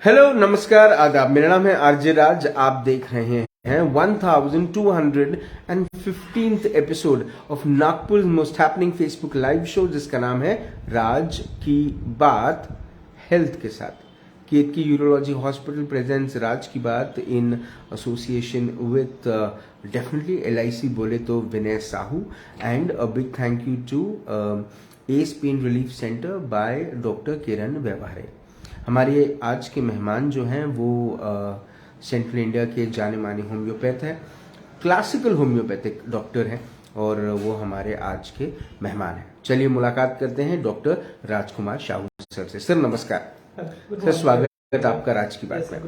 Hello, नमस्कार, आदाब। मेरा नाम है आरजे राज। आप देख रहे हैं 1215th episode of Nagpur most happening Facebook live show, जिसका नाम है राज की बात हेल्थ के साथ। केतकी यूरोलॉजी हॉस्पिटल प्रेजेंट्स राज की बात in association with definitely LIC बोले तो Vinay Sahu, and a big thank you to S pain relief centre by doctor Kiran Vyavahare. हमारे आज के मेहमान जो हैं वो सेंट्रल इंडिया के जाने माने होम्योपैथ हैं, क्लासिकल होम्योपैथिक डॉक्टर हैं, और वो हमारे आज के मेहमान हैं। चलिए मुलाकात करते हैं डॉक्टर राजकुमार साहू सर से। सर नमस्कार। सर स्वागत आपका राज की बात में।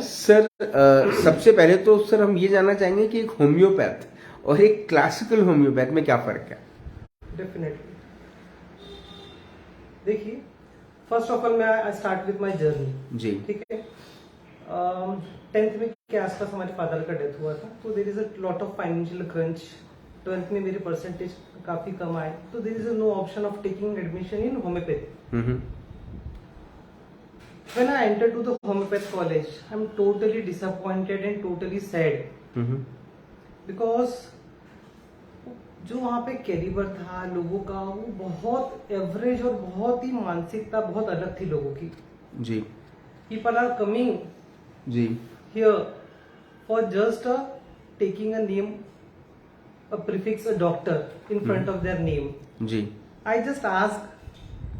सर सबसे पहले तो सर हम ये जानना चाहेंगे कि एक होम्योपैथ और एक क्लासिकल होम्योपैथ में क्या फर्क है? डेफिनेटली देखिए, फर्स्ट ऑफ ऑल मैं I start with my journey. जी, ठीक है। 10th में के आसपास हमारे फादर का डेथ हुआ था, तो there is a lot of financial crunch. 12th में मेरे परसेंटेज काफी कम आए, तो there is no option of taking admission in homeopathy. When I entered to the homeopath college, I'm totally disappointed and totally sad because जो वहाँ पे calibre था लोगों का, वो बहुत एवरेज और बहुत ही मानसिकता बहुत अलग थी लोगों की। जी, पीपल आर कमिंग जी, here for just taking a name, a prefix, a doctor in front of their name. जी। आई जस्ट आस्क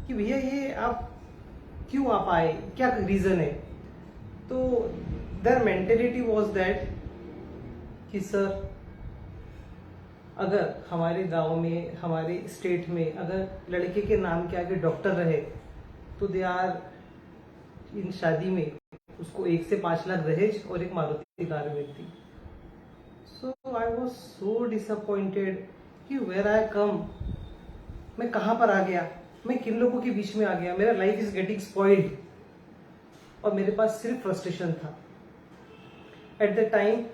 कि भैया ये आप क्यों आप आए, क्या रीजन है? तो देयर मेंटेलिटी वाज दैट कि सर, अगर हमारे गांव में, हमारे स्टेट में अगर लड़के के नाम के आगे डॉक्टर रहे तो दे आर इन शादी में उसको 1 से 5 लाख दहेज और एक मारुति कार मिलती। सो आई वाज सो डिसअपॉइंटेड कि वेयर आई कम, मैं कहां पर आ गया, मैं किन लोगों के बीच में आ गया, मेरा लाइफ इज गेटिंग स्पॉइल्ड। और मेरे पास सिर्फ फ्रस्ट्रेशन था एट द टाइम।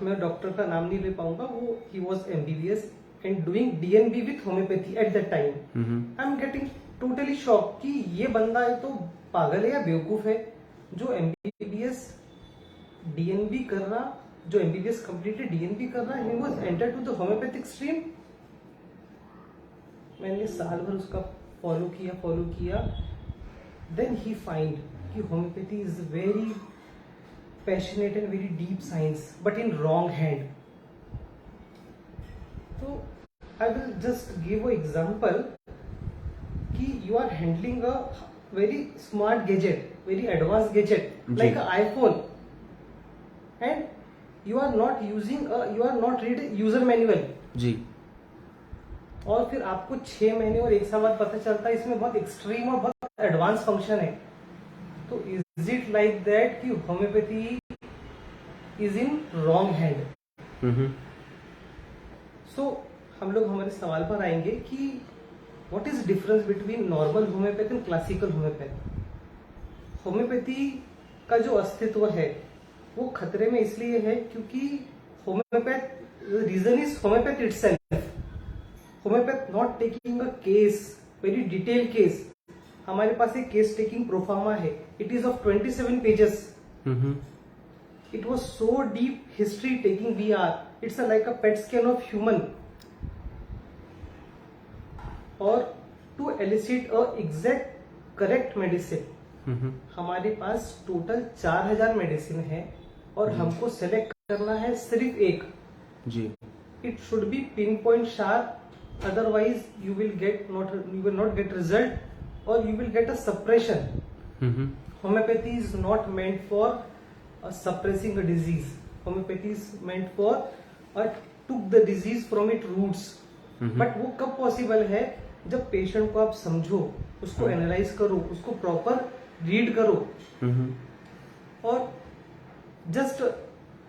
मैं डॉक्टर का नाम नहीं ले पाऊंगा, वो he was MBBS and doing DNB with homeopathy eight the time. I am getting totally shock कि ये बंदा है तो पागल है या बेवकूफ है जो MBBS DNB कर रहा, जो MBBS कंप्लीटली DNB कर रहा है। He was enter to the homeopathic stream. मैंने साल भर उसका फॉलो किया। देन ही फाइंड कि homeopathy is very passionate and very deep science but in wrong hand. तो I will just give a example कि you are handling a very smart gadget, very advance gadget like a iPhone, and you are not read user manual. जी। और फिर आपको 6 महीने और 1 साल बाद पता चलता है इसमें बहुत एक्सट्रीम और बहुत एडवांस फंक्शन है। तो इज इट लाइक दैट कि homeopathy is in wrong hand? So हम लोग हमारे सवाल पर आएंगे कि what is difference between normal homeopath and classical homeopath. Homeopathy का जो अस्तित्व है वो खतरे में इसलिए है क्योंकि homeopath, reason is homeopath itself. Homeopath not taking a case, very detail case. हमारे पास एक केस टेकिंग प्रोफार्मा है, it is of 27 pages. It was so deep history taking VR, it's like a pet scan of human. और to elicit a exact correct medicine, हमारे पास total 4000 medicine है और हमको सेलेक्ट करना है सिर्फ एक। जी। It should be pin point sharp, otherwise you will not get result or you will get a suppression. Homeopathy is not meant for suppressing a disease. Homeopathy is meant for took the disease from its roots. But वो कब possible है? जब patient को आप समझो, उसको analyse करो, उसको प्रॉपर रीड करो, और जस्ट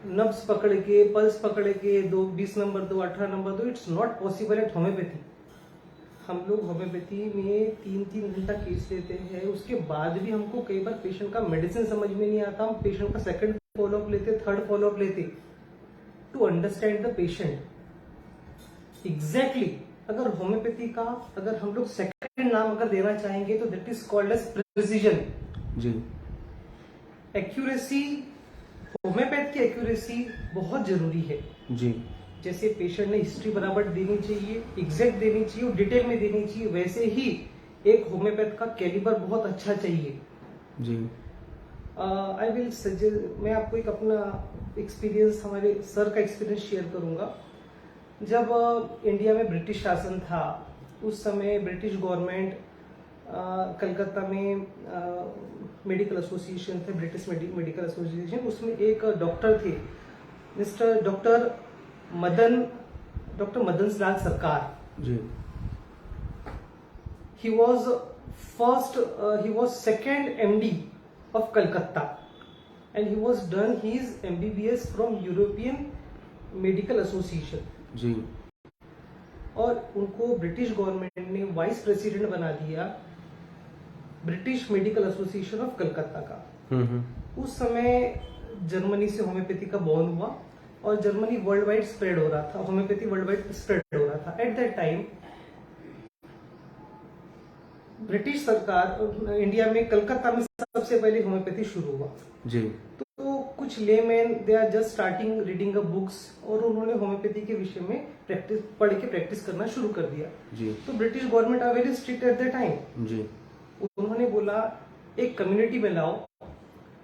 नब्स पकड़ के, पल्स पकड़ के 20 नंबर दो, 18 नंबर दो, it's not possible at homeopathy. हम लोग होम्योपैथी में 3-3 घंटा केस लेते हैं, उसके बाद भी हमको कई बार पेशेंट का मेडिसिन समझ में नहीं आता। हम पेशेंट का सेकंड फॉलोअप लेते, थर्ड फॉलोअप लेते to understand the patient exactly. अगर होम्योपैथी का अगर हम लोग सेकंड नाम अगर देना चाहेंगे तो that is called as precision. जी। एक्यूरेसी, होम्योपैथ की एक्यूरेसी बहुत जरूरी है। जी जैसे पेशेंट ने हिस्ट्री बराबर देनी चाहिए, एग्जैक्ट देनी चाहिए और डिटेल में देनी चाहिए, वैसे ही एक होम्योपैथ का कैलिबर बहुत अच्छा चाहिए। जी आई विल सजेस्ट, मैं आपको एक अपना एक्सपीरियंस, हमारे सर का एक्सपीरियंस शेयर करूंगा। जब इंडिया में ब्रिटिश शासन था, उस समय ब्रिटिश गवर्नमेंट कलकत्ता में मेडिकल एसोसिएशन थे, ब्रिटिश मेडिकल एसोसिएशन, उसमें एक डॉक्टर थे, डॉक्टर मदन लाल सरकार। जी he was second MD of Calcutta, and he was done his MBBS from European Medical Association, जी और उनको ब्रिटिश गवर्नमेंट ने वाइस प्रेसिडेंट बना दिया British medical association of Calcutta का। उस समय जर्मनी से होम्योपैथी का बॉर्न हुआ और जर्मनी वर्ल्ड वाइड स्प्रेड हो रहा था, होम्योपैथी वर्ल्ड वाइड स्प्रेड हो रहा था। एट दैट टाइम ब्रिटिश सरकार, इंडिया में कलकत्ता में सबसे पहले होम्योपैथी शुरू हुआ। जी तो कुछ layman, they are just starting reading a books, और उन्होंने होम्योपैथी के विषय में पढ़ के प्रैक्टिस करना शुरू कर दिया। जी तो British government are very strict at the time. जी उन्होंने बोला एक कम्युनिटी में लाओ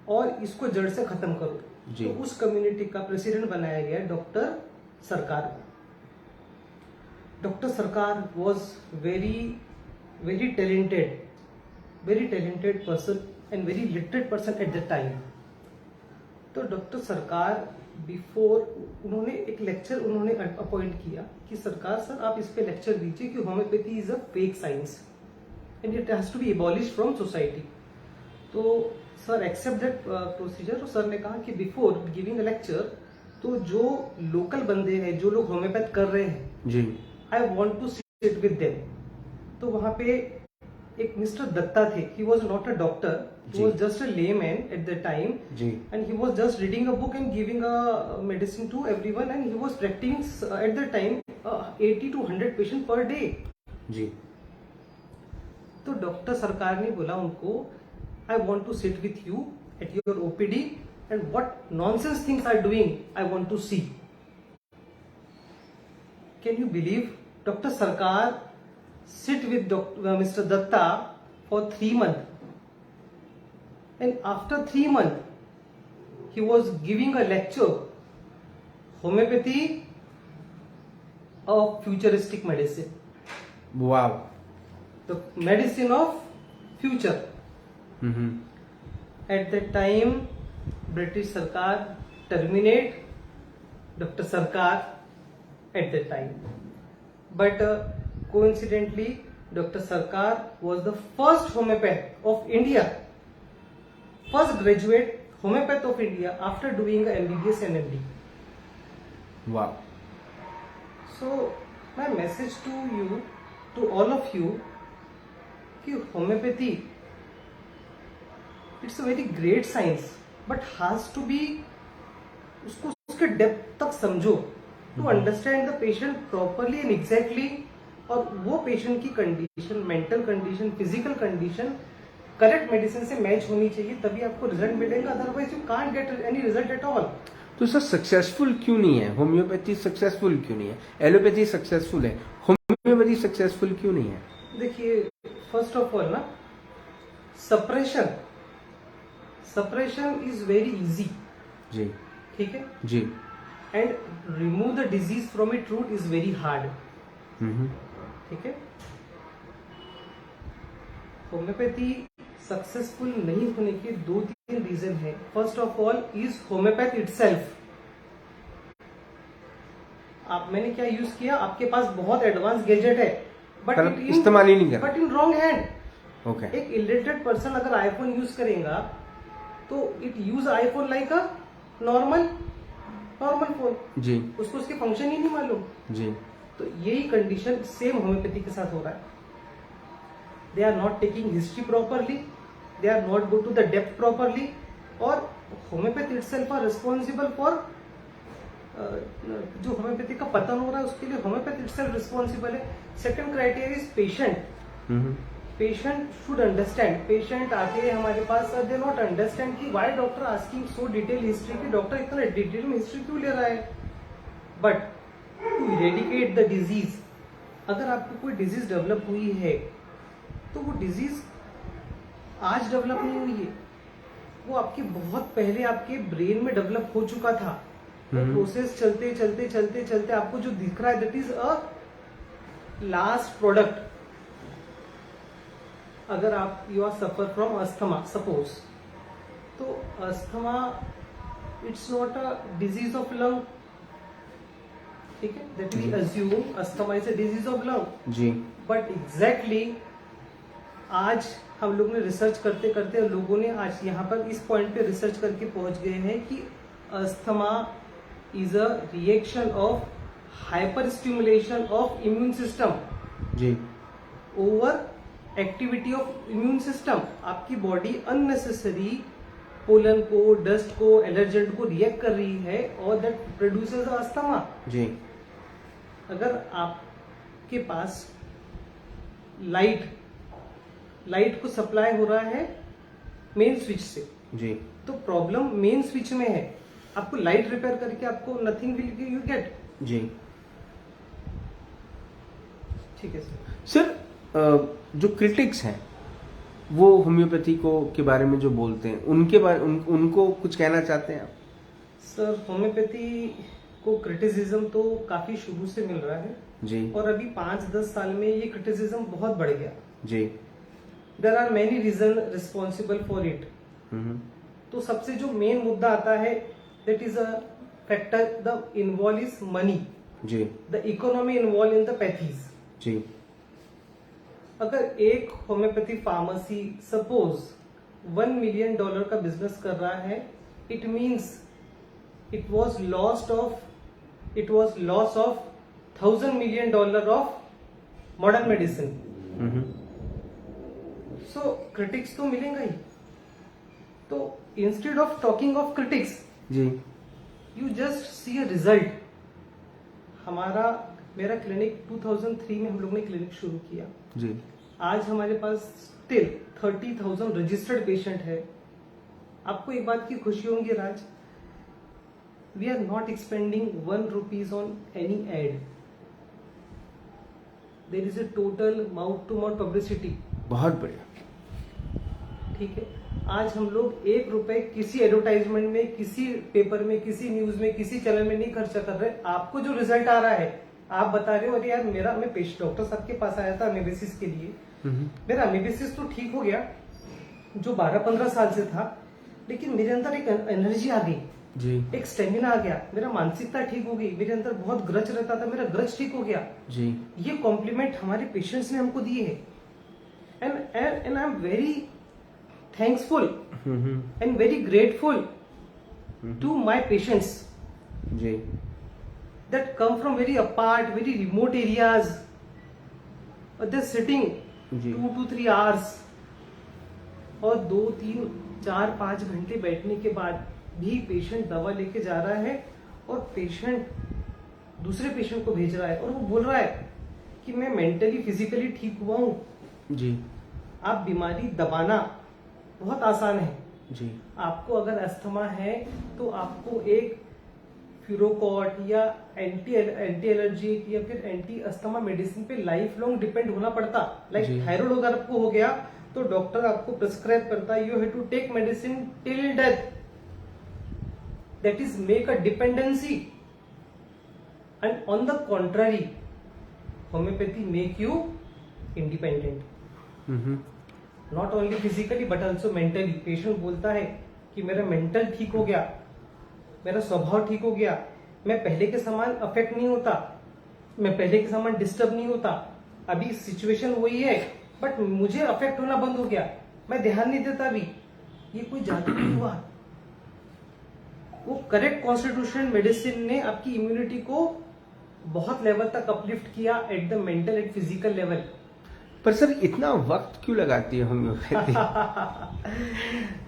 और इसको जड़ से खत्म करो। जी। तो उस कम्युनिटी का प्रेसिडेंट बनाया गया डॉक्टर सरकार। डॉक्टर सरकार was very talented person and very literate person at that time. तो डॉक्टर सरकार बिफोर, उन्होंने एक लेक्चर उन्होंने अपॉइंट किया कि सरकार सर आप इस पे लेक्चर दीजिए कि homeopathy is a fake science and it has to be abolished from society. तो sir accept that procedure. Sir ने कहा कि बिफोर गिविंग अ लेक्चर, तो जो लोकल बंदे हैं, जो लोग होम्योपैथ कर रहे हैं, जी I want to sit with them. तो वहां पे एक मिस्टर दत्ता थे, he was not a doctor, he was just a layman at the time, जी and he was just reading a book and giving a medicine to everyone, and he was practising at the time 80 to 100 patient per day. जी तो doctor Sarkar ने बोला उनको, I want to sit with you at your OPD and what nonsense things are doing I want to see. Can you believe? Doctor सरकार sit with Mr. Datta for 3 months, and after 3 months he was giving a lecture, homeopathy of futuristic medicine, wow the medicine of future. At that time British Sarkar terminate Dr. Sarkar at that time, but coincidentally Dr. Sarkar was the first homeopath of India, first graduate homeopath of India after doing a MBBS and MD. wow So my message to you, to all of you, कि homeopathy, it's a very great science, but has to be, उसको उसके depth तक समझो, to understand the patient properly and exactly, और वो patient की condition, mental condition, physical condition correct medicine से match होनी चाहिए, तभी आपको रिजल्ट मिलेगा, otherwise you can't get any result at all. तो सर सक्सेसफुल क्यों नहीं है होम्योपैथी? सक्सेसफुल क्यों नहीं है? एलोपैथी सक्सेसफुल है, होम्योपैथी सक्सेसफुल क्यों नहीं है? देखिए, फर्स्ट ऑफ ऑल ना, सप्रेशन इज वेरी इजी, जी ठीक है, जी and remove the disease from it root is very hard, ठीक है। होम्योपैथी सक्सेसफुल नहीं होने के 2-3 रीजन है। First of all is homeopath itself. मैंने क्या यूज किया, आपके पास बहुत एडवांस गैजेट है, बट इस्तेमाल ही नहीं कर, but in wrong hand. Okay एक इलिटरेट पर्सन अगर आईफोन यूज करेगा तो it use iPhone like a normal phone, जी उसको उसके फंक्शन ही नहीं मालूम। जी तो यही कंडीशन सेम होम्योपैथी के साथ हो रहा है। They are not taking history properly, they are not go to the depth properly, और homeopathy itself are responsible for, जो होम्योपैथी का पतन हो रहा है उसके लिए होम्योपैथी इटसेल्फ रिस्पॉन्सिबल है। Second criteria is patient. Patient should understand. Patient आते हैं हमारे पास, सर दे नॉट अंडरस्टैंड कि why doctor asking so detail history, कि डॉक्टर इतना डिटेल में हिस्ट्री क्यों ले रहा है. But to eradicate the disease, अगर आपको कोई डिजीज डेवलप हुई है तो वो डिजीज आज डेवलप नहीं हुई है, वो आपके बहुत पहले आपके ब्रेन में डेवलप हो चुका था. वो प्रोसेस चलते चलते चलते चलते आपको जो दिख रहा है that is a last product. अगर आप you are suffer from asthma suppose, तो asthma it's not a disease of lung. ठीक है, that we assume asthma is a disease of lung. जी. बट एग्जैक्टली आज हम लोग ने रिसर्च करते करते लोगों ने आज यहाँ पर इस पॉइंट पे रिसर्च करके पहुंच गए हैं कि asthma is a reaction of hyper stimulation of immune system. जी. Over activity of immune system. आपकी बॉडी अननेसेसरी पोलन को, डस्ट को, एलर्जेंट को रिएक्ट कर रही है और दैट प्रोड्यूसेस अस्थमा. जी. अगर आपके पास लाइट को सप्लाई हो रहा है मेन स्विच से, जी. तो प्रॉब्लम मेन स्विच में है. आपको लाइट रिपेयर करके आपको नथिंग विल यू गेट. जी. ठीक है सर. सर जो क्रिटिक्स हैं वो होम्योपैथी को के बारे में जो बोलते हैं उनके बारे उनको कुछ कहना चाहते हैं आप? सर होम्योपैथी को क्रिटिसिज्म तो काफी शुरू से मिल रहा है जी. और अभी 5-10 साल में ये क्रिटिसिज्म बहुत बढ़ गया. जी. There are many reason responsible for it. तो सबसे जो मेन मुद्दा आता है that is a factor, the involve is money. जी. The economy involve in the pathies. जी. अगर एक होम्योपैथी फार्मेसी सपोज $1 मिलियन का बिजनेस कर रहा है, it means it was loss of $1,000 million of modern medicine. So critics तो मिलेगा ही. तो instead of talking of critics, ji. You just see a result. मेरा क्लिनिक 2003 में हम लोग ने क्लिनिक शुरू किया. जी. आज हमारे पास स्टिल 30,000 रजिस्टर्ड पेशेंट है. आपको एक बात की खुशी होगी Raj, we are not expending ₹1 on any ad. There is a total mouth to mouth publicity. बहुत बढ़िया. ठीक है, आज हम लोग ₹1 किसी एडवर्टाइजमेंट में, किसी पेपर में, किसी न्यूज में, किसी चैनल में नहीं खर्चा कर रहे. आपको जो रिजल्ट आ रहा है, आप बता रहे हो अरे यार मैं डॉक्टर साहब के पास आया था एमेबिसिस के लिए, मेरा एमेबिसिस तो ठीक हो गया जो 12-15 साल से था, लेकिन मेरे अंदर एक एनर्जी आ गई. जी. एक स्टेमिना आ गया, मेरा मानसिकता ठीक हो गई, मेरे अंदर बहुत ग्रज रहता था, मेरा ग्रज ठीक हो गया. जी. ये कॉम्प्लीमेंट हमारे पेशेंट्स ने हमको दिए है. And I am very thanksful and very grateful to my patients जी. that come from very apart, very remote areas. They're sitting 2 to 3 hours और 2, 3, 4, 5 घंटे बैठने के बाद भी पेशेंट दवा लेके जा रहा है और पेशेंट दूसरे पेशेंट को भेज रहा है और वो बोल रहा है कि मैं मेंटली फिजिकली ठीक हुआ हूँ. जी. आप बीमारी दबाना बहुत आसान है. जी. आपको अगर अस्थमा है तो आपको एक फ्यूरोकॉट या एंटी एलर्जिक या फिर एंटी अस्थमा मेडिसिन पे लाइफ लॉन्ग डिपेंड होना पड़ता. लाइक थायराइड अगर आपको हो गया तो डॉक्टर आपको प्रिस्क्राइब करता है you have to take medicine till death. That is make a dependency. And on the contrary homeopathy make you independent. Not only physically but also mentally. Patient बोलता है कि मेरा मेंटल ठीक हो गया, मेरा स्वभाव ठीक हो गया, मैं पहले के समान अफेक्ट नहीं होता, मैं पहले के समान डिस्टर्ब नहीं होता. अभी सिचुएशन वही है बट मुझे अफेक्ट होना बंद हो गया, मैं ध्यान नहीं देता. अभी ये कोई जादू नहीं हुआ. वो करेक्ट कॉन्स्टिट्यूशन मेडिसिन ने आपकी इम्यूनिटी को बहुत लेवल तक अपलिफ्ट किया at the mental and physical level. पर सर इतना वक्त क्यों लगाती है होम्योपैथी?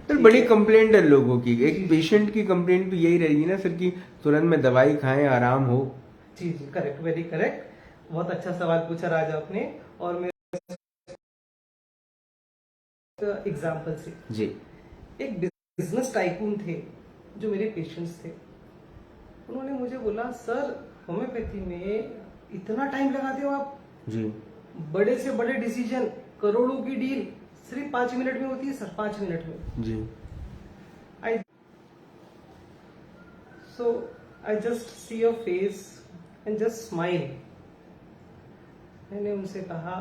सर बड़ी कंप्लेंट है लोगों की. एक पेशेंट की कंप्लेंट भी यही रहेगी ना सर कि तुरंत में दवाई खाएं, आराम हो. जी जी, करेक्ट, वेरी करेक्ट. बहुत अच्छा सवाल पूछा राज आपने. और मैं एग्जाम्पल से। जी एक बिजनेस टाइकून थे जो मेरे पेशेंट्स थे। उन्होंने मुझे बोला, सर होम्योपैथी में इतना टाइम लगाते हो आप, जी बड़े से बड़े डिसीजन, करोड़ों की डील सिर्फ 5 मिनट में होती है सर, 5 मिनट में। जी I so I just see your face and just smile. मैंने उनसे कहा,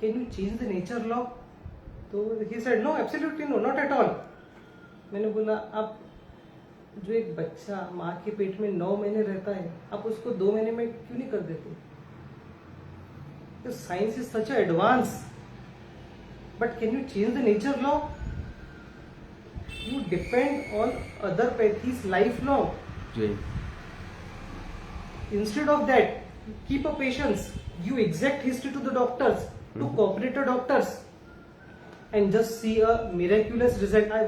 can you change the nature law? तो he said no, absolutely no, not at all. मैंने बोला, आप जो एक बच्चा माँ के पेट में 9 महीने रहता है, आप उसको 2 महीने में क्यों नहीं कर देते? Science is such advance, but can you change the nature law? You depend on other pathies life long. जी Instead of that, keep a patience, give exact history to the doctors, to cooperator doctors, and just see a miraculous result. I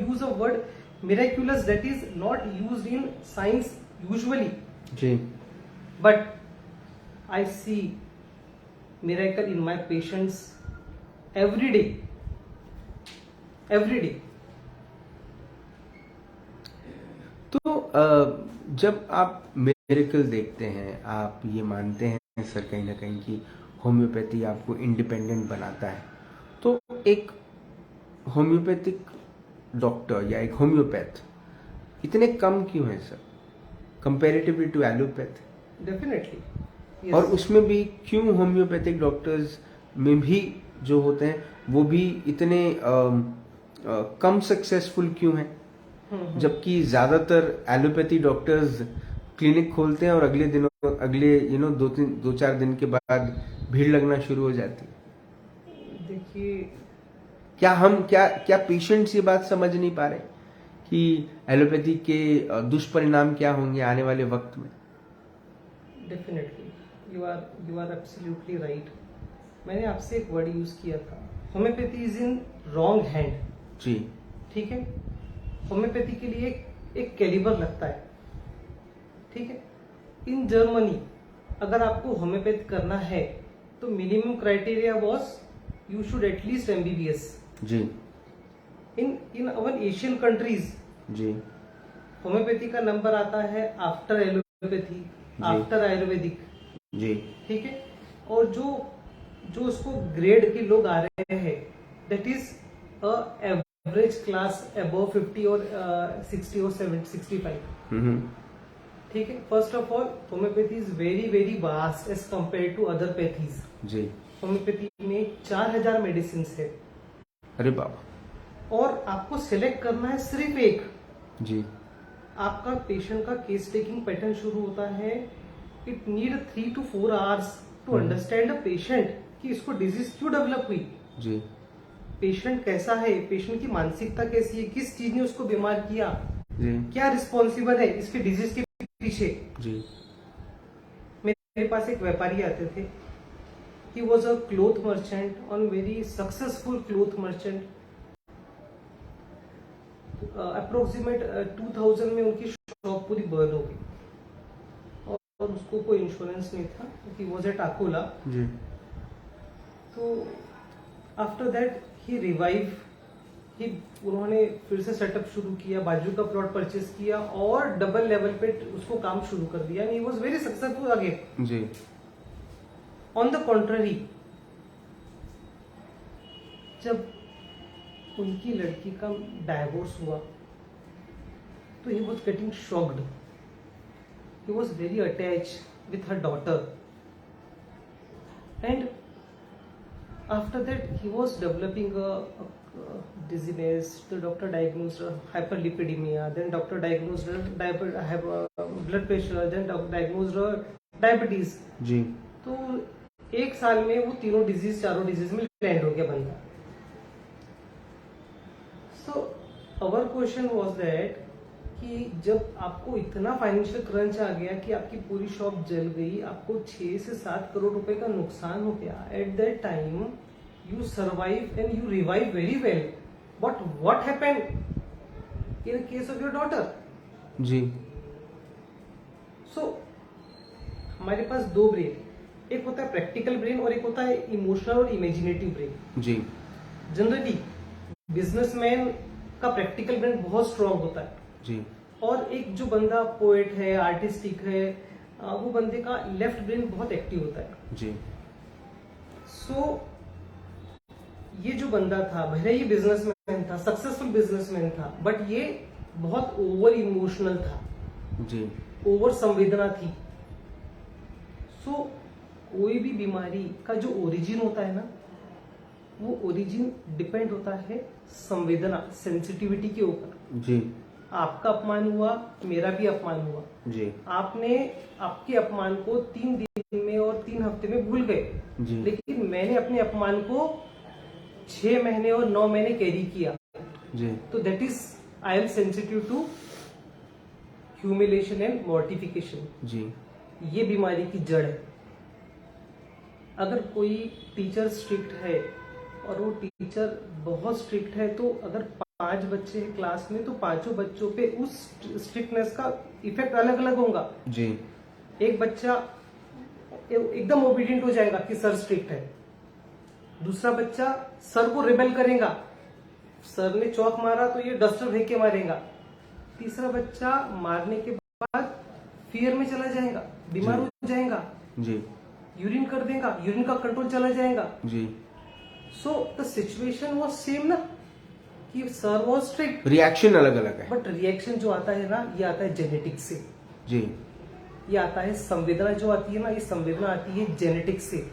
use a word miraculous that is not used in science usually, जी but I see miracle in my patients every day. Every day. तो जब आप miracle देखते हैं, आप ये मानते हैं सर कहीं ना कहीं कि होम्योपैथी आपको इंडिपेंडेंट बनाता है, तो एक होम्योपैथिक डॉक्टर या एक होम्योपैथ इतने कम क्यों है sir comparatively to allopath? Definitely. Yes. और उसमें भी क्यों होम्योपैथिक डॉक्टर्स में भी जो होते हैं वो भी इतने कम सक्सेसफुल क्यों हैं, जबकि ज्यादातर एलोपैथी डॉक्टर्स क्लिनिक खोलते हैं और अगले 2-4 दिन के बाद भीड़ लगना शुरू हो जाती है? देखिए, क्या पेशेंट्स ये बात समझ नहीं पा रहे कि एलोपैथी के दुष्परिणाम क्या होंगे आने वाले वक्त में? Definitely you are absolutely right. मैंने आपसे एक वर्ड यूज किया था, homeopathy is in wrong hand. जी ठीक है, होम्योपैथी के लिए एक कैलिबर लगता है। ठीक है, इन जर्मनी अगर आपको होम्योपैथी करना है तो minimum criteria was you should at least MBBS। जी इन अवर एशियन कंट्रीज जी होम्योपैथी का नंबर आता है आफ्टर एलोपैथी, आफ्टर आयुर्वेदिक। जी ठीक है, और जो उसको ग्रेड के लोग आ रहे हैं, that is average class above 50 और 60 और 65। ठीक है, first of all homeopathy is very very vast as compare to other pathies. जी होम्योपैथी में 4000 मेडिसिन है। अरे बाबा। और आपको सिलेक्ट करना है सिर्फ एक। जी आपका पेशेंट का केस टेकिंग पैटर्न शुरू होता है, it need 3 to 4 hours to understand a patient कि इसको डिजीज क्यों डेवलप हुई, जी पेशेंट कैसा है, पेशेंट की मानसिकता कैसी है, किस चीज ने उसको बीमार किया, जी क्या रिस्पॉन्सिबल है इसके डिजीज के पीछे। जी मेरे पास एक व्यापारी आते थे, he was a cloth merchant on very successful cloth merchant. Approximate 2000 में उनकी शॉप पूरी बर्न हो गई और उसको कोई इंश्योरेंस नहीं था, ही वॉज एट अकोला। जी तो आफ्टर दैट ही रिवाइव, उन्होंने फिर से सेटअप शुरू किया, बाजू का प्लॉट परचेज किया और डबल लेवल पे उसको काम शुरू कर दिया, and he was very successful again. जी ऑन द कॉन्ट्ररी, जब उनकी लड़की का डाइवोर्स हुआ तो he was getting shocked, he was very attached with her daughter, and after that he was developing a dizziness. The doctor diagnosed hyperlipidemia, then doctor diagnosed blood pressure, then doctor diagnosed diabetes. जी तो एक साल में वो चारों disease में land हो गया बंदा। सो अवर क्वेश्चन वाज दैट कि जब आपको इतना फाइनेंशियल क्रंच आ गया कि आपकी पूरी शॉप जल गई, आपको 6 से 7 करोड़ रुपए का नुकसान हो गया, at that time you survive and you revive very well, but what happened in case of your daughter? जी So हमारे पास 2 ब्रेन, एक होता है प्रैक्टिकल ब्रेन और एक होता है इमोशनल और इमेजिनेटिव ब्रेन। जी जनरली बिजनेसमैन का प्रैक्टिकल ब्रेन बहुत स्ट्रांग होता है, जी और एक जो बंदा पोएट है, आर्टिस्टिक है, वो बंदे का लेफ्ट ब्रेन बहुत एक्टिव होता है। जी सो ये जो बंदा था, भले ही बिजनेसमैन था, सक्सेसफुल बिजनेसमैन था, बट ये बहुत ओवर इमोशनल था, जी ओवर संवेदना थी। सो कोई भी बीमारी का जो ओरिजिन होता है ना, वो ओरिजिन डिपेंड होता है संवेदना, सेंसिटिविटी के ऊपर। जी आपका अपमान हुआ, मेरा भी अपमान हुआ, जी आपने आपके अपमान को 3 दिन में और 3 हफ्ते में भूल गए, जी लेकिन मैंने अपने अपमान को 6 महीने और 9 महीने कैरी किया। जी तो that is I am sensitive to humiliation and mortification. जी ये बीमारी की जड़ है। अगर कोई टीचर स्ट्रिक्ट है और वो टीचर बहुत स्ट्रिक्ट है, तो अगर 5 बच्चे हैं क्लास में, तो 5 बच्चों पे उस स्ट्रिक्टनेस का इफेक्ट अलग अलग होगा। जी एक बच्चा एकदम ओबीडियंट हो जाएगा कि सर स्ट्रिक्ट है, दूसरा बच्चा सर को रिबेल करेगा, सर ने चौक मारा तो ये डस्टर फेंक के मारेगा, तीसरा बच्चा मारने के बाद फियर में चला जाएगा, बीमार हो जाएगा, जी यूरिन कर देगा, यूरिन का कंट्रोल चला जाएगा। जी so the situation was same ना, कि सर वाज स्ट्रिक्ट, रिएक्शन अलग अलग है। बट रिएक्शन जो आता है ना, ये आता है जेनेटिक्स से, जी ये आता है संवेदना जो आती है ना, ये संवेदना आती है जेनेटिक्स से।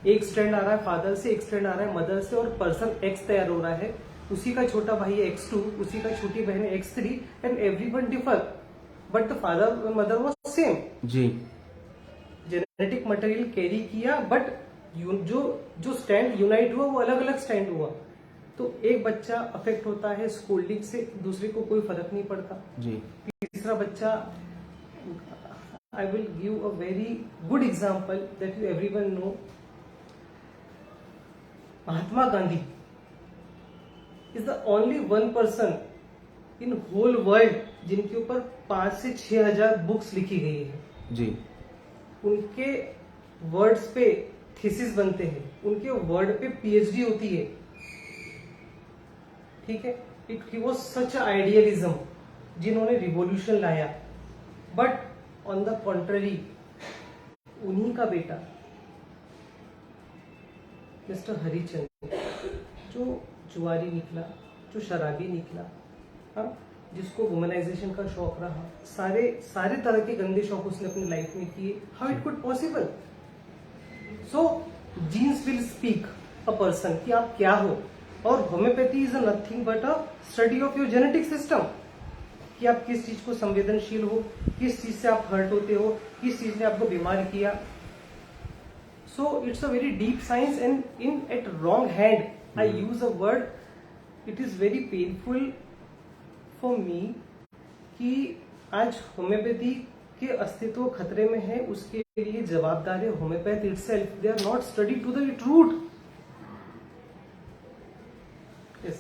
एक स्ट्रैंड आ रहा है फादर से, एक स्ट्रैंड आ रहा है मदर से, और पर्सन एक्स तैयार हो रहा है, उसी का छोटा भाई है X2, उसी का छोटी बहन है X3, and everyone differ, but the father mother was same. जी जेनेटिक मटेरियल कैरी किया, बट जो स्टैंड यूनाइट हुआ वो अलग अलग स्टैंड हुआ। तो एक बच्चा अफेक्ट होता है स्कोल्डिंग से, दूसरे को कोई फर्क नहीं पड़ता। जी तीसरा बच्चा, I will give a very good example that you everyone know. Mahatma Gandhi is the only one person in whole world जिनके ऊपर 5 से 6 हजार बुक्स लिखी गई है। जी उनके वर्ड्स पे थीसिस बनते हैं, उनके वर्ड पे पीएचडी होती है, ठीक है। इट वॉज सच आइडियलिज्म जिन्होंने रिवॉल्यूशन लाया, बट ऑन द कॉन्ट्ररी उन्हीं का बेटा मिस्टर हरिचंद, जो जुआरी निकला, जो शराबी निकला, हाँ, जिसको वुमनाइजेशन का शौक रहा, सारे तरह के गंदे शौक उसने अपनी लाइफ में किए। How it could possible? So genes will speak a person कि आप क्या हो, और homeopathy is nothing but a study of your genetic system, कि आप किस चीज को संवेदनशील हो, किस चीज से आप हर्ट होते हो, किस चीज ने आपको बीमार किया। So it's a very deep science, and in at wrong hand I use a word, it is very painful for me कि आज होम्योपैथी के अस्तित्व खतरे में है, उसके लिए जवाबदार है homeopath itself. They are not study to the root.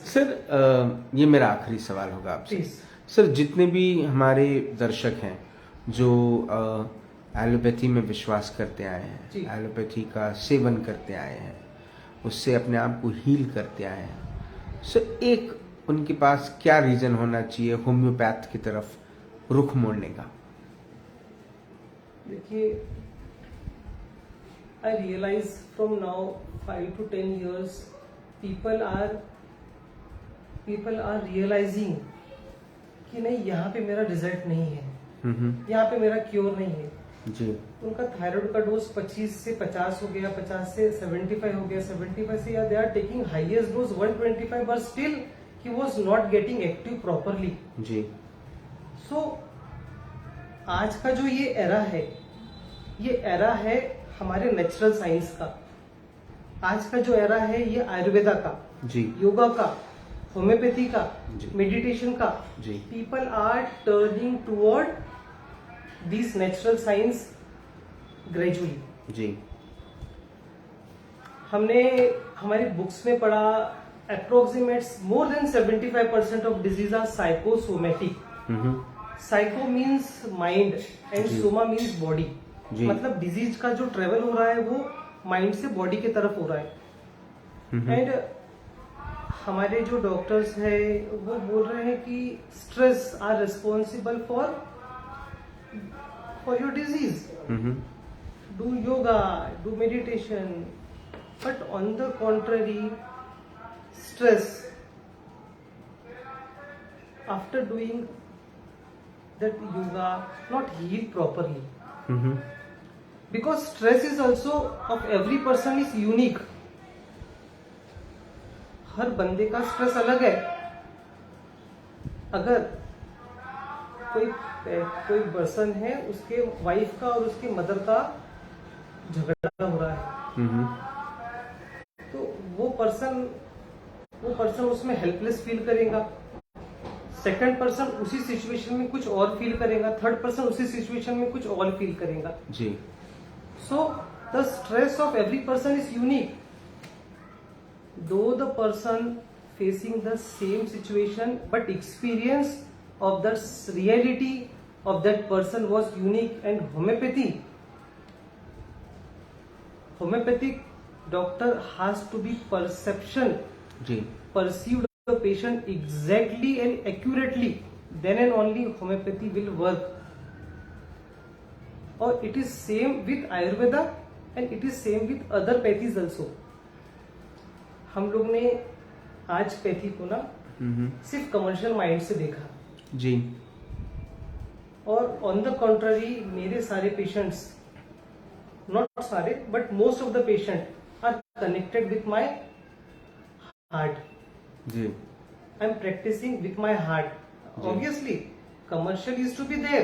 Sir ये मेरा आखिरी सवाल होगा आपसे। सर, जितने भी हमारे दर्शक हैं जो एलोपैथी में विश्वास करते आए हैं, एलोपैथी का सेवन करते आए हैं, उससे अपने आप को हील करते आए हैं, सर एक उनके पास क्या रीजन होना चाहिए होम्योपैथ की तरफ रुख मोड़ने का? देखिए, आई realise from now 5 to 10 years people are realizing कि नहीं, यहाँ पे मेरा रिजल्ट नहीं है, यहाँ पे मेरा क्योर नहीं है। जी, उनका थायराइड का डोज 25 से 50 हो गया, 50 से 75 हो गया, 75 से, या they are taking highest dose 125, but still he was not getting active properly. जी। सो आज का जो ये एरा है, ये एरा है हमारे नेचुरल साइंस का। आज का जो एरा है ये आयुर्वेदा का, जी, योगा का, होम्योपैथी का, जी, मेडिटेशन का। जी। People are turning toward this natural science gradually. जी। हमने हमारी बुक्स में पढ़ा, approximates more than 75% of disease are psychosomatic. Psycho means mind and soma means body. मतलब डिजीज का जो ट्रेवल हो रहा है वो माइंड से बॉडी की तरफ हो रहा है। एंड हमारे जो डॉक्टर्स हैं वो बोल रहे हैं कि stress are responsible for your disease. Do yoga, do meditation, but on the contrary, stress, after doing that yoga, not heal properly. Because stress is also of every person is unique. हर बंदे का stress अलग है. अगर कोई person है, उसके wife का और उसके मदर का झगड़ा हो रहा है, तो वो पर्सन उसमें हेल्पलेस फील करेगा. सेकंड पर्सन उसी सिचुएशन में कुछ और फील करेगा. थर्ड पर्सन उसी सिचुएशन में कुछ और फील करेगा जी. So the stress of every person is unique. Though the person facing the same situation, but experience of the reality of that person was unique. And homeopathic doctor has to be perceived the patient exactly and accurately, then and only homeopathy will work. Or it is same with Ayurveda and it is same with other pathies also. हम लोग ने आज pathy को ना सिर्फ commercial mind से देखा जी. और ऑन द कॉन्ट्ररी मेरे सारे पेशेंट्स, नॉट सारे but most of the patient are connected with my heart जी. I am practicing with my heart. Obviously commercial is to be there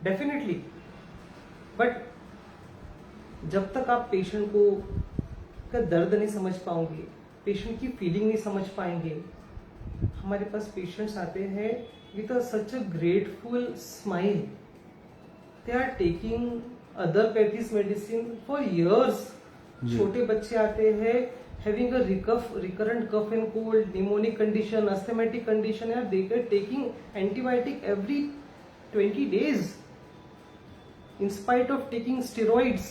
definitely, but जब तक आप पेशेंट को का दर्द नहीं समझ पाओगे, पेशेंट की फीलिंग नहीं समझ पाएंगे. हमारे पास पेशेंट्स आते हैं with such a grateful smile. They are taking other pathies medicine for years. छोटे बच्चे आते हैं having a recurrent cough and cold, pneumonic condition, asthmatic condition, या they are taking antibiotic every 20 days. In spite of taking steroids,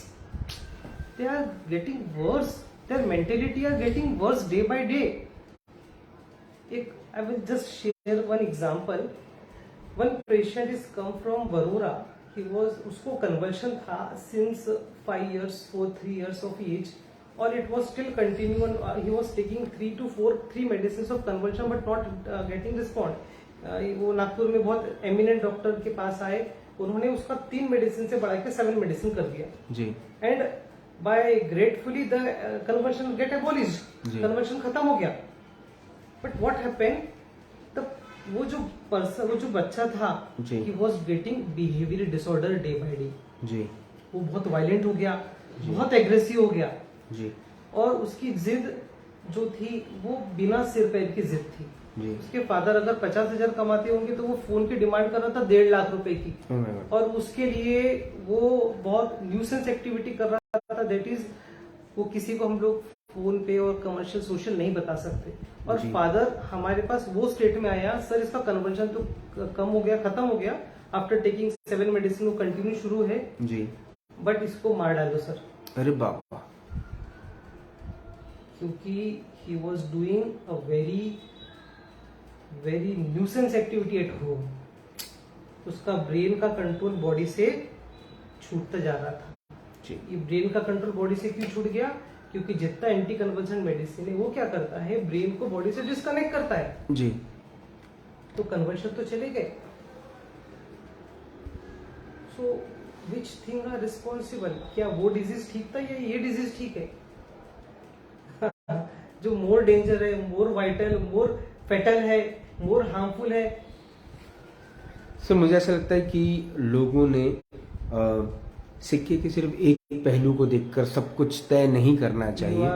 they are getting worse. Their mentality are getting worse day by day. I will just share one example. One patient is come from Varora. उसको convulsion था since 5 years, 3 years of age, और it was still continuing. He was taking 3 medicines of convulsion but not getting response. वो नागपुर में बहुत eminent doctor के पास आए. उन्होंने उसका 3 मेडिसिन से बढ़ा के 7 मेडिसिन कर दिया जी. And by gratefully the conversion get abolished. Conversion खत्म हो गया. बट व्हाट हैपेंड, वो जो बच्चा था, he was getting behaviour disorder day by day जी. वो बहुत वायलेंट हो गया, बहुत एग्रेसिव हो गया जी. और उसकी जिद जो थी वो बिना सिर पैर की जिद थी जी. उसके फादर अगर 50,000 कमाते होंगे तो वो फोन की डिमांड कर रहा था 1.5 लाख रुपए की, और उसके लिए वो बहुत न्यूसेंस एक्टिविटी कर रहा था. दैट इज वो किसी को हम लोग फोन पे और कमर्शियल सोशल नहीं बता सकते. और फादर हमारे पास वो स्टेट में आया, सर इसका कन्वर्जन तो कम हो गया, खत्म हो गया, आफ्टर टेकिंग 7 मेडिसिन वो कंटिन्यू शुरू है जी, बट इसको मार डालो सर. अरे बाबा. क्योंकि he was doing a very nuisance activity at home. उसका ब्रेन का कंट्रोल बॉडी से छूटता जा रहा था जी. ये ब्रेन का कंट्रोल बॉडी से क्यों छूट गया? क्योंकि जितना एंटी कन्वर्जन मेडिसिन है वो क्या करता है, ब्रेन को बॉडी से डिस्कनेक्ट करता है जी. तो कन्वर्जन तो चले गए. सो विच थिंग आर रिस्पॉन्सिबल? क्या वो डिजीज ठीक था या ये डिजीज ठीक है? जो मोर डेंजर है, मोर वाइटल, मोर फेटल है, मोर हार्मफुल है. सर मुझे ऐसा लगता है कि लोगों ने सिक्के के सिर्फ एक पहलू को देखकर सब कुछ तय नहीं करना चाहिए.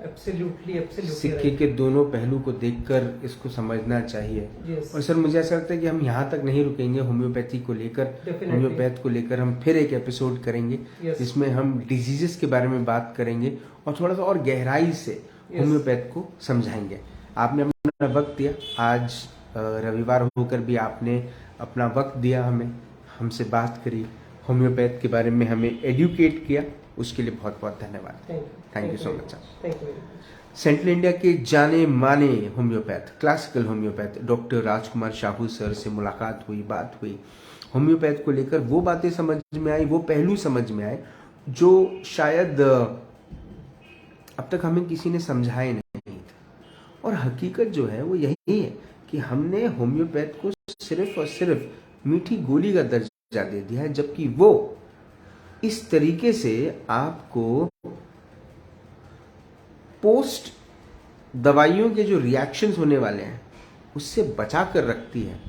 Absolutely सिक्के के दोनों पहलू को देखकर इसको समझना चाहिए. और सर मुझे ऐसा लगता है कि हम यहाँ तक नहीं रुकेंगे. होम्योपैथी को लेकर, होम्योपैथ को लेकर हम फिर एक एपिसोड करेंगे जिसमें हम डिजीजेस के बारे में बात करेंगे और थोड़ा सा और गहराई से होम्योपैथ को समझाएंगे. आपने अपना वक्त दिया, आज रविवार होकर भी आपने अपना वक्त दिया, हमसे बात करी, होम्योपैथ के बारे में हमें एडुकेट किया, उसके लिए बहुत बहुत धन्यवाद. Thank you so much. Central India के जाने माने होम्योपैथ, क्लासिकल होम्योपैथ डॉक्टर राजकुमार शाहू सर से मुलाकात हुई, बात हुई। होम्योपैथ को लेकर वो बातें समझ में आई, वो पहलू समझ में आए जो शायद अब तक हमें किसी ने समझाए नहीं थे। और हकीकत जो है वो यही है कि हमने होम्योपैथ को सिर्फ और सिर्फ मीठी गोली का दर्जा दे दिया है, जबकि वो इस तरीके से आपको पोस्ट दवाइयों के जो रिएक्शंस होने वाले हैं उससे बचा कर रखती है।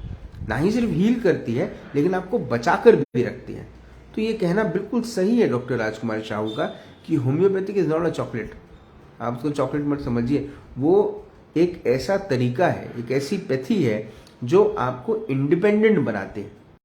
ना ही सिर्फ हील करती है लेकिन आपको बचा कर भी रखती है। तो ये कहना बिल्कुल सही है डॉक्टर राजकुमार शाहू का कि homeopathic is not a chocolate. आप उसको चॉकलेट मत समझिए, वो एक ऐसा तरीका है, एक ऐसी पैथी है जो आपको इंडिपेंडेंट बनाते हैं।